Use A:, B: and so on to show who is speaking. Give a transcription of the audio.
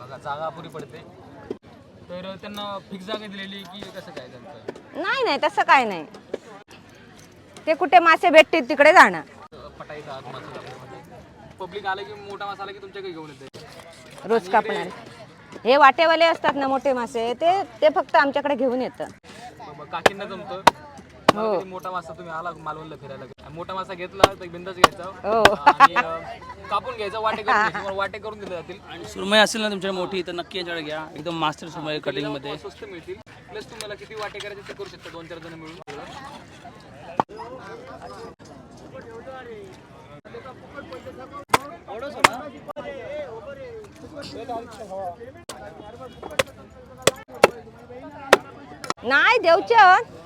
A: जागा अपुरी पडते, तर त्यांना फिक्स जागा दिलेली की कसं काय त्यांचं?
B: नाही तसं काय नाही, ते कुठे मासे भेटतील तिकडे जाणार.
A: पटायचा आत मासा पब्लिक आलं की मोठा मासा आला की तुमच्याकडे घेऊन येते
B: रोज कापणार हे वाटेवाले असतात ना मोठे मासे, ते फक्त आमच्याकडे घेऊन येतं.
A: काकींना जमतं. हो, मोठा मासा तुम्ही आला मालवणला फिरायला, मोठा मासा घेतला तर बिंदास घ्यायचा आणि कापून घ्यायचा, वाटे करून दिले जातील.
C: आणि सुरमई असेल ना तुमच्या मोठी तर नक्की याच्याकडे घ्या, एकदम मास्टर सुरमई कटिंग मध्ये
A: स्वस्त मिळतील. प्लस तुम्हाला किती वाटे करायचे ते करू शकता, 2-4 जण मिळून.
B: नाही देवचं